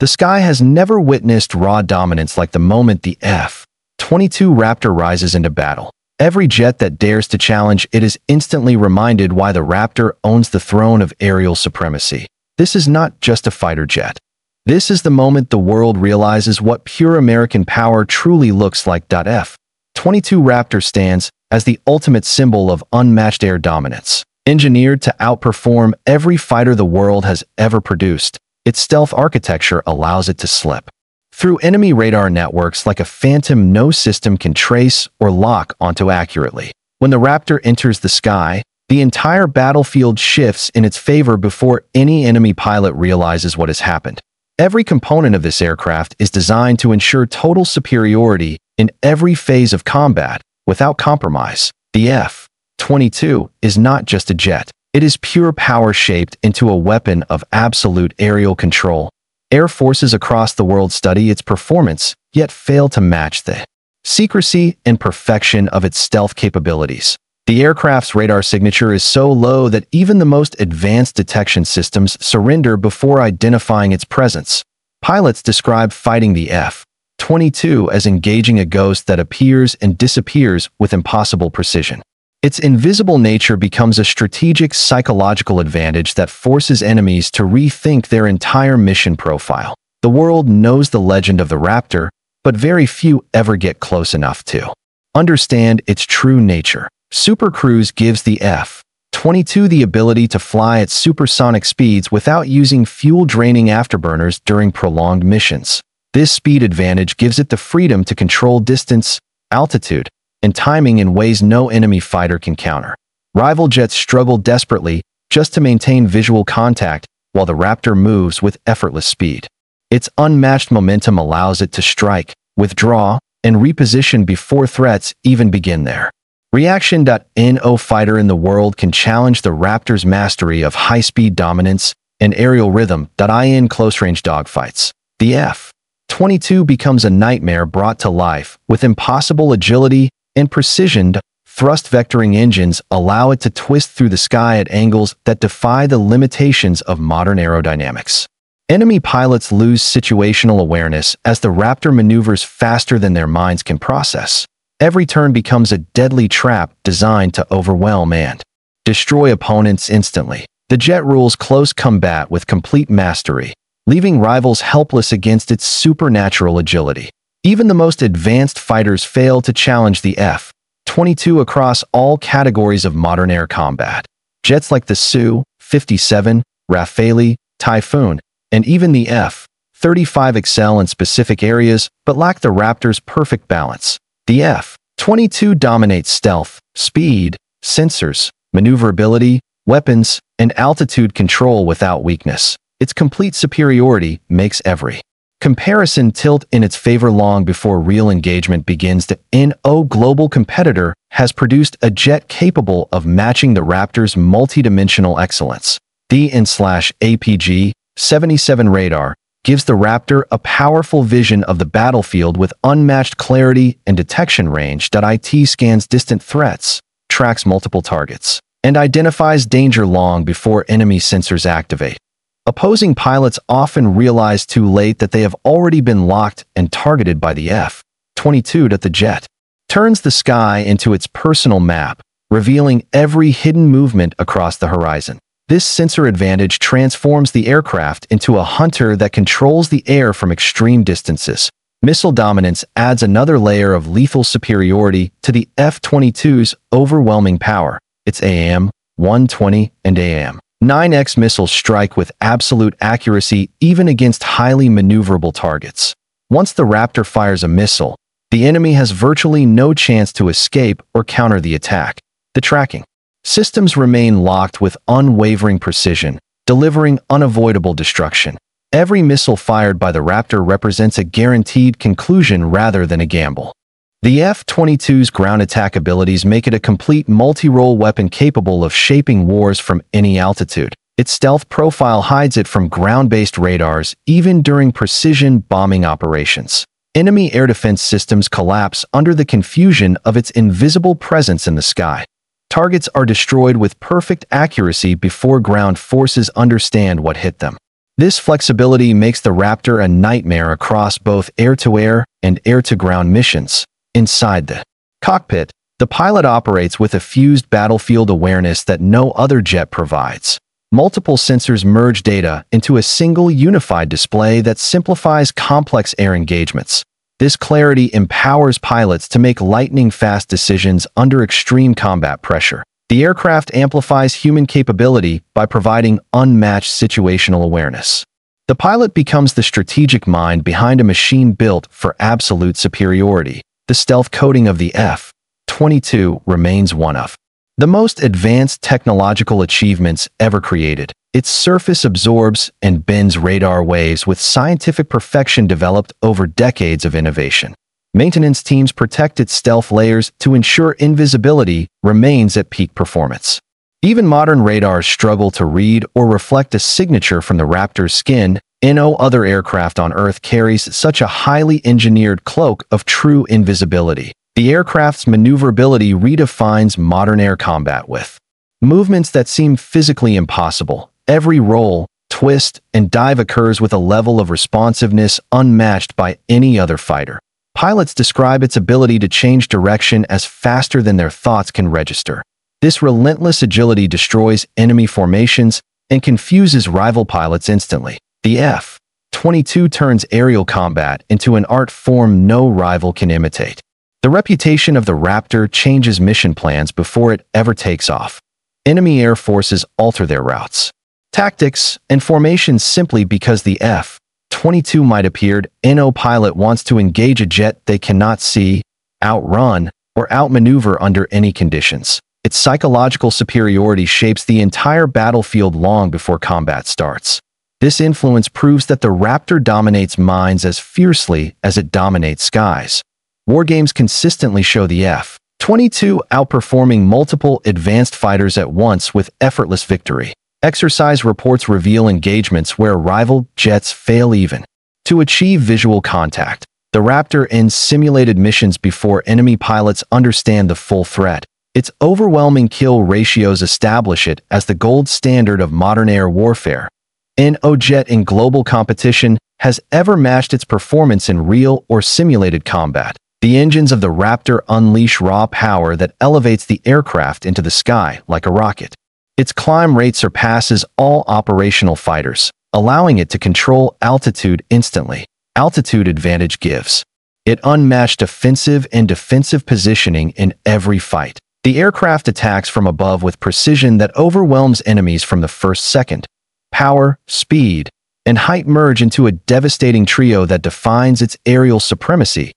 The sky has never witnessed raw dominance like the moment the F-22 Raptor rises into battle. Every jet that dares to challenge it is instantly reminded why the Raptor owns the throne of aerial supremacy. This is not just a fighter jet. This is the moment the world realizes what pure American power truly looks like. F-22 Raptor stands as the ultimate symbol of unmatched air dominance. Engineered to outperform every fighter the world has ever produced, its stealth architecture allows it to slip through enemy radar networks like a phantom no system can trace or lock onto accurately. When the Raptor enters the sky, the entire battlefield shifts in its favor before any enemy pilot realizes what has happened. Every component of this aircraft is designed to ensure total superiority in every phase of combat, without compromise. The F-22 is not just a jet. It is pure power shaped into a weapon of absolute aerial control. Air forces across the world study its performance, yet fail to match the secrecy and perfection of its stealth capabilities. The aircraft's radar signature is so low that even the most advanced detection systems surrender before identifying its presence. Pilots describe fighting the F-22 as engaging a ghost that appears and disappears with impossible precision. Its invisible nature becomes a strategic psychological advantage that forces enemies to rethink their entire mission profile. The world knows the legend of the Raptor, but very few ever get close enough to understand its true nature. Supercruise gives the F-22 the ability to fly at supersonic speeds without using fuel-draining afterburners during prolonged missions. This speed advantage gives it the freedom to control distance, altitude, and timing in ways no enemy fighter can counter. Rival jets struggle desperately just to maintain visual contact, while the Raptor moves with effortless speed. Its unmatched momentum allows it to strike, withdraw, and reposition before threats even begin there. Reaction. No fighter in the world can challenge the Raptor's mastery of high-speed dominance and aerial rhythm. In close-range dogfights, the F-22 becomes a nightmare brought to life with impossible agility and precision. Thrust vectoring engines allow it to twist through the sky at angles that defy the limitations of modern aerodynamics. Enemy pilots lose situational awareness as the Raptor maneuvers faster than their minds can process. Every turn becomes a deadly trap designed to overwhelm and destroy opponents instantly. The jet rules close combat with complete mastery, leaving rivals helpless against its supernatural agility. Even the most advanced fighters fail to challenge the F-22 across all categories of modern air combat. Jets like the Su57, Rafale, Typhoon, and even the F-35 excel in specific areas but lack the Raptor's perfect balance. The F-22 dominates stealth, speed, sensors, maneuverability, weapons, and altitude control without weakness. Its complete superiority makes every comparison tilt in its favor long before real engagement begins. No global competitor has produced a jet capable of matching the Raptor's multidimensional excellence. The Su57 radar gives the Raptor a powerful vision of the battlefield with unmatched clarity and detection range. It scans distant threats, tracks multiple targets, and identifies danger long before enemy sensors activate. Opposing pilots often realize too late that they have already been locked and targeted by the F-22. The jet turns the sky into its personal map, revealing every hidden movement across the horizon. This sensor advantage transforms the aircraft into a hunter that controls the air from extreme distances. Missile dominance adds another layer of lethal superiority to the F-22's overwhelming power. Its AIM-120 and AIM-9X missiles strike with absolute accuracy even against highly maneuverable targets. Once the Raptor fires a missile, the enemy has virtually no chance to escape or counter the attack. The tracking systems remain locked with unwavering precision, delivering unavoidable destruction. Every missile fired by the Raptor represents a guaranteed conclusion rather than a gamble. The F-22's ground attack abilities make it a complete multi-role weapon capable of shaping wars from any altitude. Its stealth profile hides it from ground-based radars even during precision bombing operations. Enemy air defense systems collapse under the confusion of its invisible presence in the sky. Targets are destroyed with perfect accuracy before ground forces understand what hit them. This flexibility makes the Raptor a nightmare across both air-to-air and air-to-ground missions. Inside the cockpit, the pilot operates with a fused battlefield awareness that no other jet provides. Multiple sensors merge data into a single unified display that simplifies complex air engagements. This clarity empowers pilots to make lightning-fast decisions under extreme combat pressure. The aircraft amplifies human capability by providing unmatched situational awareness. The pilot becomes the strategic mind behind a machine built for absolute superiority. The stealth coating of the F-22 remains one of the most advanced technological achievements ever created. Its surface absorbs and bends radar waves with scientific perfection developed over decades of innovation. Maintenance teams protect its stealth layers to ensure invisibility remains at peak performance. Even modern radars struggle to read or reflect a signature from the Raptor's skin. No other aircraft on Earth carries such a highly engineered cloak of true invisibility. The aircraft's maneuverability redefines modern air combat with movements that seem physically impossible. Every roll, twist, and dive occurs with a level of responsiveness unmatched by any other fighter. Pilots describe its ability to change direction as faster than their thoughts can register. This relentless agility destroys enemy formations and confuses rival pilots instantly. The F-22 turns aerial combat into an art form no rival can imitate. The reputation of the Raptor changes mission plans before it ever takes off. Enemy air forces alter their routes, tactics, and formations simply because the F-22 might appear. No pilot wants to engage a jet they cannot see, outrun, or outmaneuver under any conditions. Its psychological superiority shapes the entire battlefield long before combat starts. This influence proves that the Raptor dominates minds as fiercely as it dominates skies. Wargames consistently show the F-22 outperforming multiple advanced fighters at once with effortless victory. Exercise reports reveal engagements where rival jets fail even to achieve visual contact. The Raptor ends simulated missions before enemy pilots understand the full threat. Its overwhelming kill ratios establish it as the gold standard of modern air warfare. No jet in global competition has ever matched its performance in real or simulated combat. The engines of the Raptor unleash raw power that elevates the aircraft into the sky like a rocket. Its climb rate surpasses all operational fighters, allowing it to control altitude instantly. Altitude advantage gives it unmatched offensive and defensive positioning in every fight. The aircraft attacks from above with precision that overwhelms enemies from the first second. Power, speed, and height merge into a devastating trio that defines its aerial supremacy.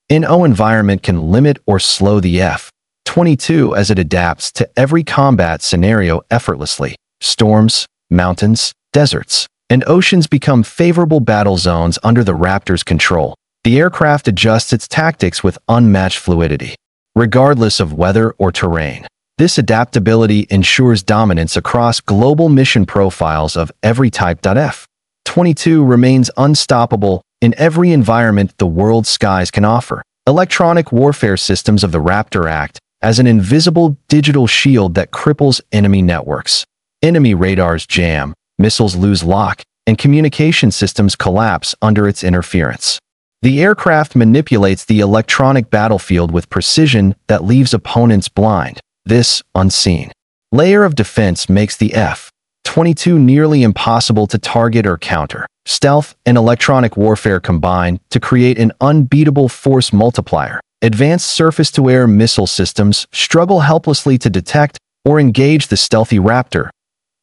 No environment can limit or slow the F-22 as it adapts to every combat scenario effortlessly. Storms, mountains, deserts, and oceans become favorable battle zones under the Raptor's control. The aircraft adjusts its tactics with unmatched fluidity, regardless of weather or terrain. This adaptability ensures dominance across global mission profiles of every type. F-22 remains unstoppable in every environment the world's skies can offer. Electronic warfare systems of the Raptor act as an invisible digital shield that cripples enemy networks. Enemy radars jam, missiles lose lock, and communication systems collapse under its interference. The aircraft manipulates the electronic battlefield with precision that leaves opponents blind. This unseen layer of defense makes the F-22 nearly impossible to target or counter. Stealth and electronic warfare combine to create an unbeatable force multiplier. Advanced surface-to-air missile systems struggle helplessly to detect or engage the stealthy Raptor.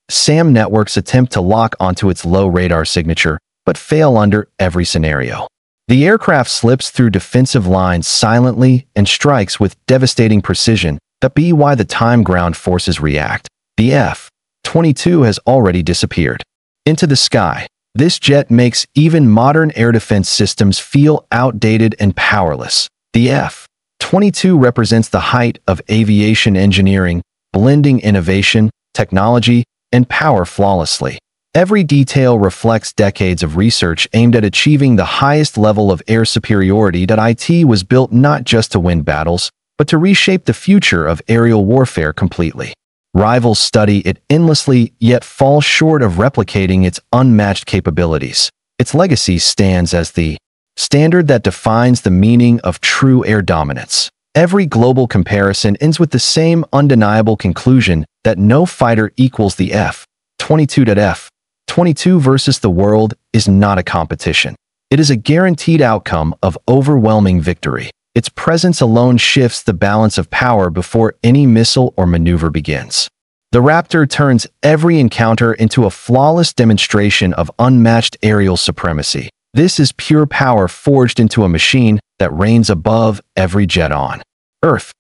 SAM networks attempt to lock onto its low radar signature, but fail under every scenario. The aircraft slips through defensive lines silently and strikes with devastating precision. That be why the time ground forces react. The F-22 has already disappeared into the sky. This jet makes even modern air defense systems feel outdated and powerless. The F-22 represents the height of aviation engineering, blending innovation, technology, and power flawlessly. Every detail reflects decades of research aimed at achieving the highest level of air superiority. It was built not just to win battles, but to reshape the future of aerial warfare completely. Rivals study it endlessly, yet fall short of replicating its unmatched capabilities. Its legacy stands as the standard that defines the meaning of true air dominance. Every global comparison ends with the same undeniable conclusion that no fighter equals the F-22. F-22 versus the world is not a competition. It is a guaranteed outcome of overwhelming victory. Its presence alone shifts the balance of power before any missile or maneuver begins. The Raptor turns every encounter into a flawless demonstration of unmatched aerial supremacy. This is pure power forged into a machine that reigns above every jet on Earth.